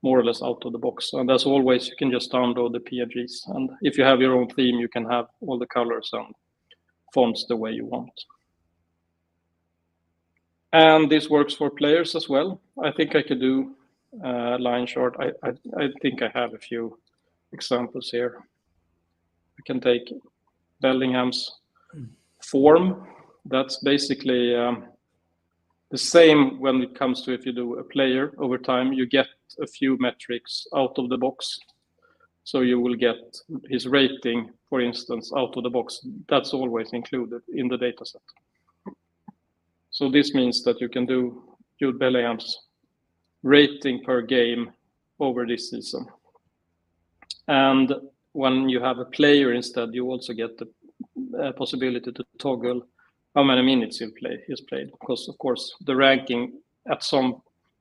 more or less out of the box. And as always, you can just download the PNGs. And if you have your own theme, you can have all the colors and fonts the way you want. And this works for players as well. I think I could do line chart. I think I have a few examples here. I can take Bellingham's form. That's basically the same when it comes to if you do a player over time, you get a few metrics out of the box. So you will get his rating, for instance, out of the box. That's always included in the data set. So this means that you can do Jude Bellingham's rating per game over this season. And when you have a player instead, you also get the possibility to toggle how many minutes he's played, because of course the ranking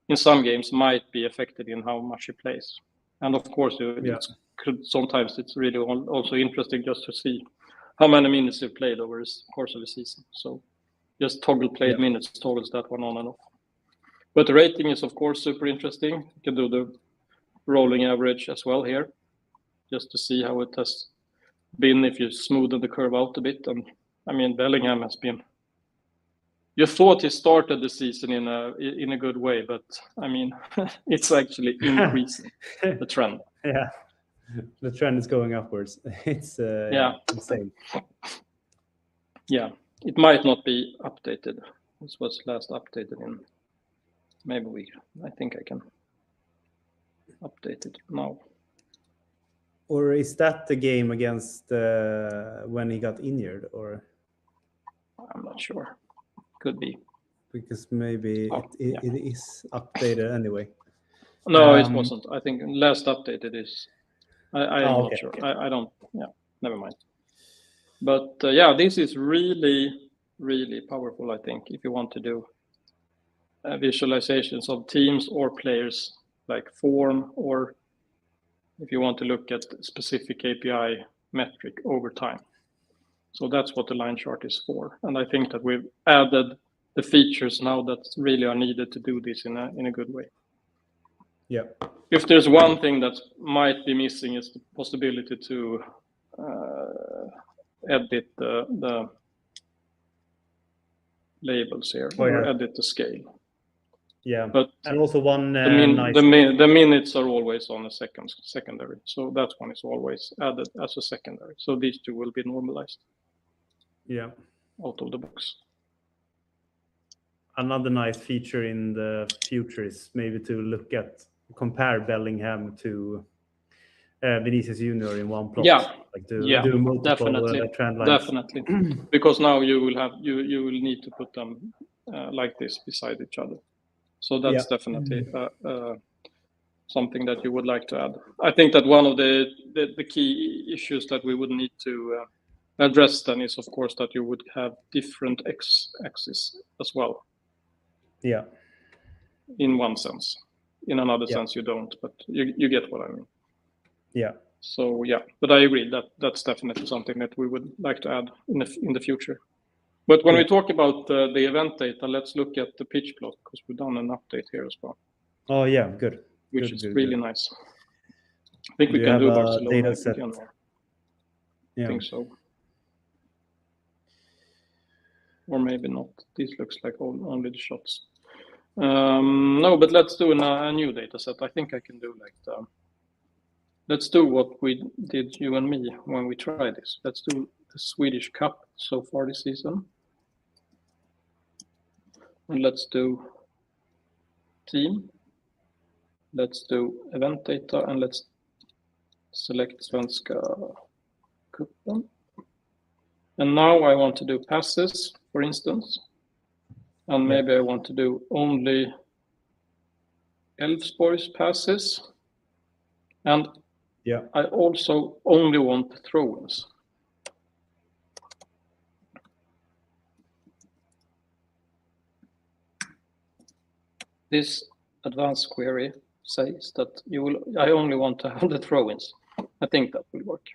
in some games might be affected in how much he plays. And of course, sometimes it's really also interesting just to see how many minutes he played over the course of the season. So just toggle played minutes toggles that one on and off. But the rating is of course super interesting. You can do the rolling average as well here, just to see how it has been if you smoothen the curve out a bit. And I mean, Bellingham has been. You thought he started the season in a good way, but I mean, it's actually increasing the trend. Yeah, the trend is going upwards. It's insane. Yeah, it might not be updated. This was last updated in maybe I think I can update it now. Or is that the game against when he got injured, or? I'm not sure. Could be. Because maybe it is updated anyway. No, it wasn't. I think last updated is. I'm not sure. Okay. I don't. Yeah, never mind. But yeah, this is really, really powerful. I think if you want to do visualizations of teams or players like form, or if you want to look at specific KPI metric over time. So that's what the line chart is for. And I think that we've added the features now that really are needed to do this in a good way. Yeah. If there's one thing that might be missing, is the possibility to edit the labels here, or edit the scale. Yeah, but and also one the minutes are always on a secondary, so that one is always added as a secondary. So these two will be normalized. Yeah, out of the box. Another nice feature in the future is maybe to compare Bellingham to Vinicius Junior in one plot. Yeah, like do multiple trend lines. Definitely, because now you will need to put them like this beside each other. So that's definitely something that you would like to add. I think that one of the key issues that we would need to address then is, of course, that you would have different x-axis as well. Yeah. In one sense. In another sense, you don't, but you get what I mean. Yeah. So yeah, but I agree that that's definitely something that we would like to add in the future. But when we talk about the event data, let's look at the pitch plot, because we've done an update here as well. Oh yeah, good. Which is really nice. I think we can do Barcelona data set. again. Yeah. I think so. Or maybe not. This looks like only the shots. No, but let's do a new data set. I think I can do like let's do what we did, you and me, when we tried this. Let's do the Swedish Cup so far this season. And let's do team. Let's do event data, and let's select Svenska Cupen. And now I want to do passes, for instance. And maybe I want to do only Elfsborg's passes. And I also only want throw-ins. this advanced query says that I only want to have the throw-ins. I think that will work.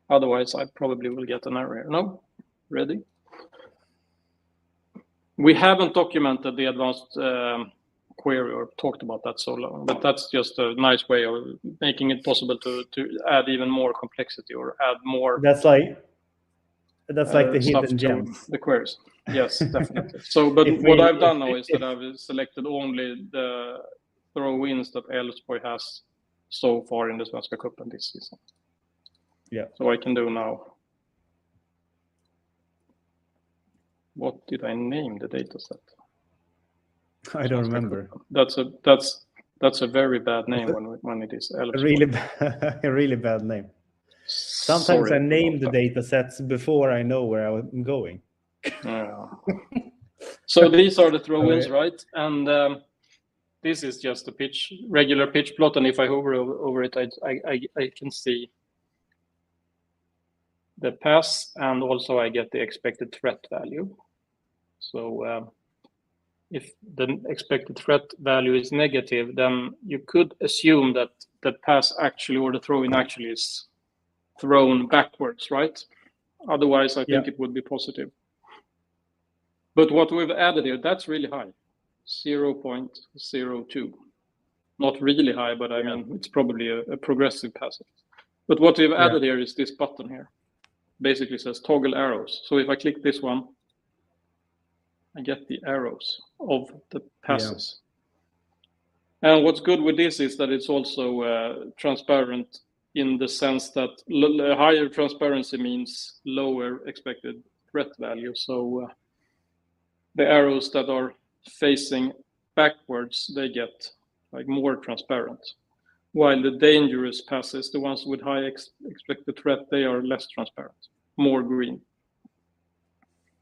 Otherwise, I probably will get an error here. No, ready? We haven't documented the advanced query or talked about that so long, but that's just a nice way of making it possible to add even more complexity or add more. That's like the hidden gems. The queries. Yes, definitely. So, but what I've done now is that I've selected only the throw-ins that Elfsborg has so far in the Svenska Cupen this season. Yeah. So I can do now. What did I name the data set? I don't remember. That's a very bad name when it is Elfsborg. A really bad name. Sometimes I name the data sets before I know where I'm going. Yeah. So these are the throw-ins, right? And this is just a regular pitch plot, and if I hover over it, I can see the pass, and also I get the expected threat value. So if the expected threat value is negative, then you could assume that the pass actually, or the throw-in actually, is thrown backwards, right? Otherwise, I think it would be positive. But what we've added here, that's really high, 0.02. Not really high, but I mean, it's probably a progressive passage. But what we've added here is this button here. Basically says toggle arrows. So if I click this one, I get the arrows of the passes. And what's good with this is that it's also transparent in the sense that higher transparency means lower expected threat value. So the arrows that are facing backwards, they get like more transparent. While the dangerous passes, the ones with high expected threat, they are less transparent, more green.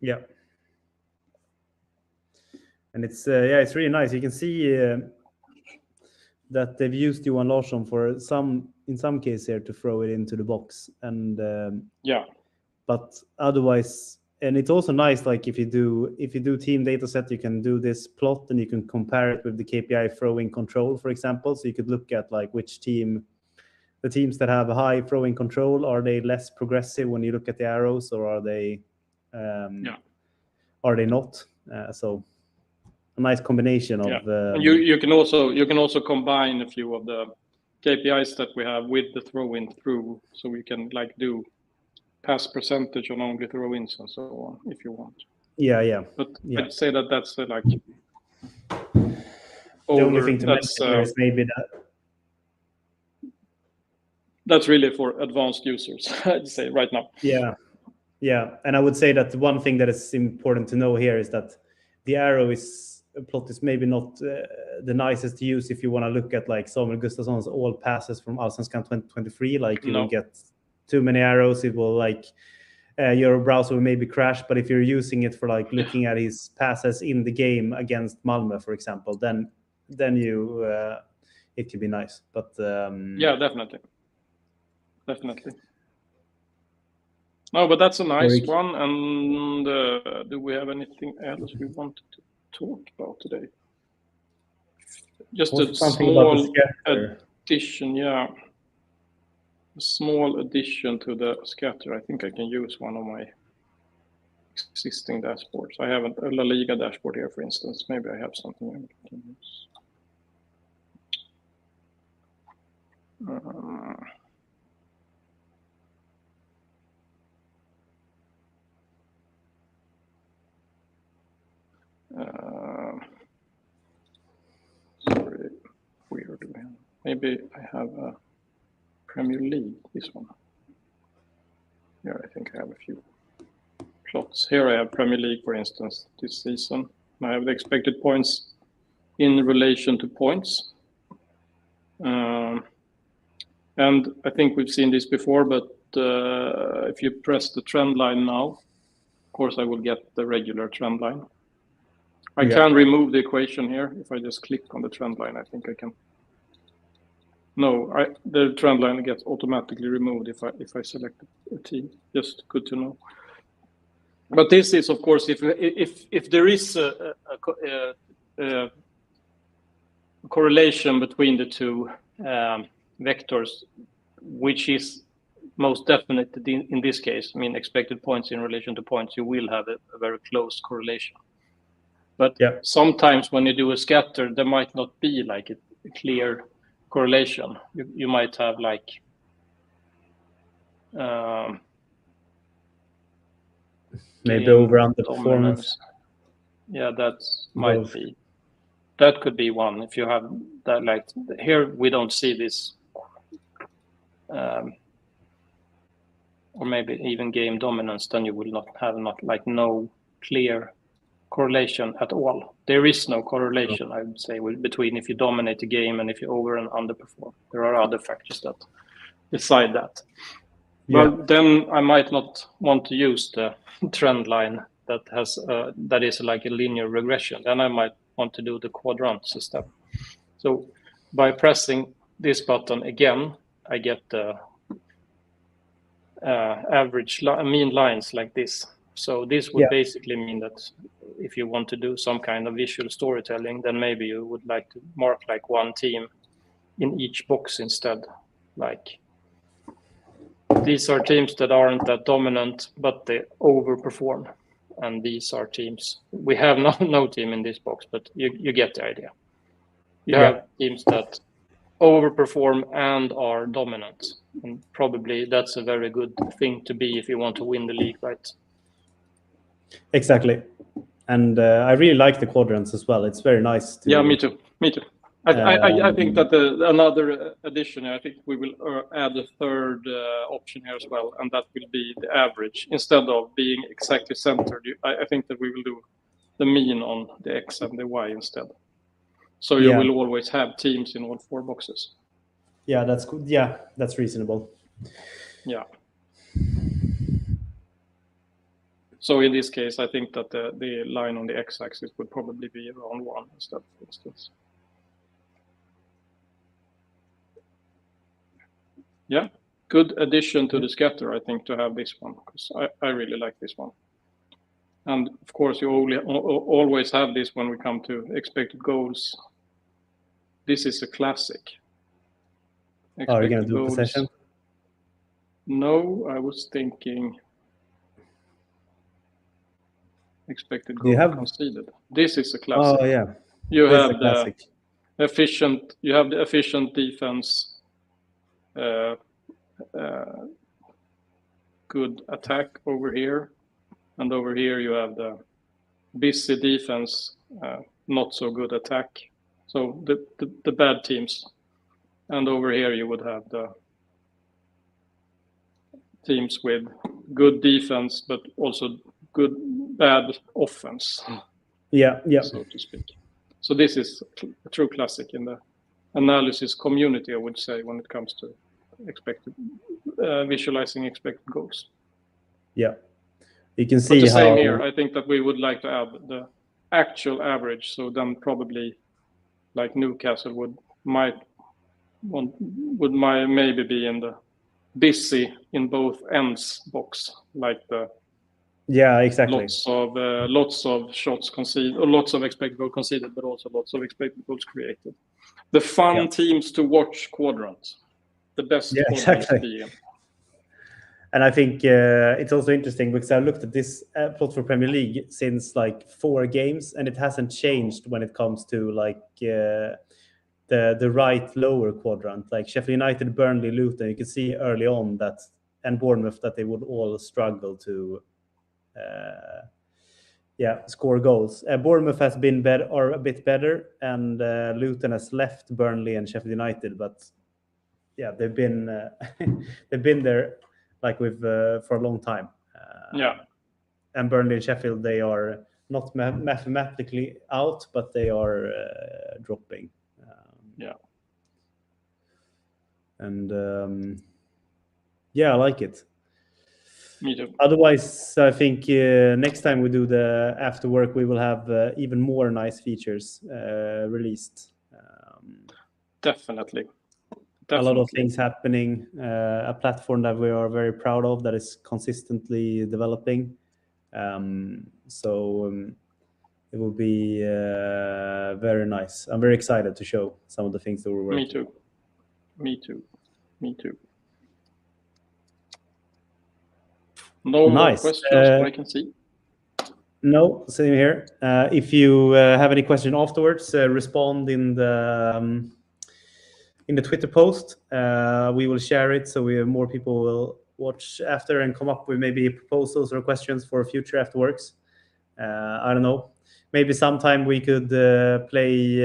Yeah. And it's it's really nice. You can see that they've used Johan Larsson in some case here to throw it into the box. And but otherwise, and it's also nice, like if you do team data set, you can do this plot and you can compare it with the KPI throwing control, for example. So you could look at like which team, the teams that have a high throwing control, are they less progressive when you look at the arrows, or are they not? So a nice combination of. And you can also combine a few of the KPIs that we have with the throw-in through, so we can like do pass percentage on only throw-ins and so on if you want. But I'd say that that's like the only thing to mention here is maybe that that's really for advanced users, I'd say right now. Yeah, and I would say that one thing that is important to know here is that the arrow plot is maybe not the nicest to use if you want to look at like Samuel Gustafsson's all passes from Allsvenskan 2023. Like you will get too many arrows, it will like your browser will maybe crash. But if you're using it for like looking at his passes in the game against Malmö, for example, then you it can be nice. But yeah, definitely. No, but that's a nice one. And do we have anything else we wanted to talk about today? Just a small addition, a small addition to the scatter. I think I can use one of my existing dashboards. I have a La Liga dashboard here, for instance. Maybe I have something I can use. Sorry, weird. Maybe I have a Premier League, this one. Yeah, I think I have a few plots. Here I have Premier League, for instance, this season. I have the expected points in relation to points. And I think we've seen this before, but if you press the trend line now, of course I will get the regular trend line. I can remove the equation here. If I just click on the trend line, I think I can. No, the trend line gets automatically removed if I select a team. Just good to know. But this is, of course, if there is correlation between the two vectors, which is most definite in this case. I mean, expected points in relation to points, you will have a very close correlation. But sometimes when you do a scatter, there might not be like a clear correlation. You might have like maybe over underperformance. Yeah, that might be. That could be one. If you have that, like here, we don't see this, or maybe even game dominance. Then you will not have no clear correlation at all. There is no correlation, I would say, between if you dominate the game and if you over and underperform. There are other factors that decide that. But then I might not want to use the trend line that is like a linear regression. Then I might want to do the quadrant system. So by pressing this button again, I get the average mean lines like this. So this would basically mean that if you want to do some kind of visual storytelling, then maybe you would like to mark like one team in each box instead. Like these are teams that aren't that dominant, but they overperform. And these are teams. We have no team in this box, but you get the idea. You have teams that overperform and are dominant. And probably that's a very good thing to be if you want to win the league, right? Exactly. And I really like the quadrants as well. It's very nice to... Yeah, me too. I think that another addition, I think we will add a third option here as well, and that will be the average. Instead of being exactly centered, I think that we will do the mean on the X and the Y instead. So you will always have teams in all four boxes. Yeah, that's good. Yeah, that's reasonable. Yeah. So in this case, I think that the line on the X-axis would probably be around 1 instead, for instance. Yeah, good addition to the scatter, I think, to have this one, because I really like this one. And of course, you always have this when we come to expected goals. This is a classic. Are you going to do possession? No, I was thinking expected goal conceded. This is a classic. Oh yeah. You have the efficient defense. Good attack over here, and over here you have the busy defense, not so good attack. So the bad teams, and over here you would have the teams with good defense but also bad offense. Yeah, so to speak. So this is a true classic in the analysis community, I would say, when it comes to visualizing expected goals. Yeah, you can see but the same here. I think that we would like to add the actual average. So then probably like Newcastle would maybe be in the busy in both ends box, like the exactly. Lots of shots conceded, or lots of expected goals conceded, but also lots of expected goals created. The fun teams to watch quadrant. The best quadrant to be in. And I think it's also interesting because I looked at this plot for Premier League since like 4 games, and it hasn't changed when it comes to like the right lower quadrant, like Sheffield United, Burnley, Luton. You can see early on that, and Bournemouth, that they would all struggle to score goals. Bournemouth has been better, or a bit better, and Luton has left Burnley and Sheffield United, but they've been there like for a long time. And Burnley and Sheffield, they are not mathematically out, but they are dropping. And I like it. Me too. Otherwise, I think next time we do the afterwork, we will have even more nice features released. Definitely. A lot of things happening. A platform that we are very proud of, that is consistently developing. it will be very nice. I'm very excited to show some of the things that we're working. Me too. No more questions that I can see. No, same here. If you have any question afterwards, respond in the Twitter post. We will share it so more people will watch after and come up with maybe proposals or questions for future afterworks. I don't know. Maybe sometime we could play.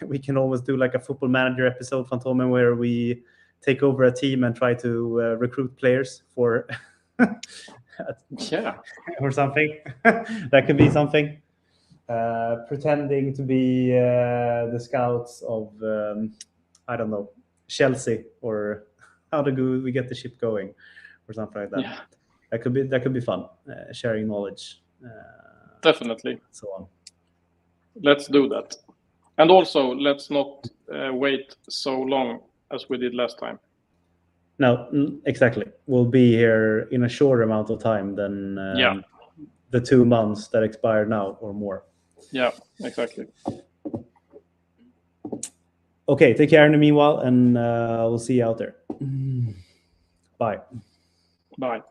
We can almost do like a Football Manager episode, Fantomen, where we take over a team and try to recruit players for. Yeah. Or something. That could be something. Pretending to be the scouts of I don't know, Chelsea, or how do we get the ship going, or something like that. Yeah. That could be fun. Sharing knowledge. Definitely. So on. Let's do that. And also, let's not wait so long as we did last time. No, exactly. We'll be here in a shorter amount of time than the 2 months that expired now or more. Yeah, exactly. Okay, take care in the meanwhile, and we'll see you out there. Bye. Bye.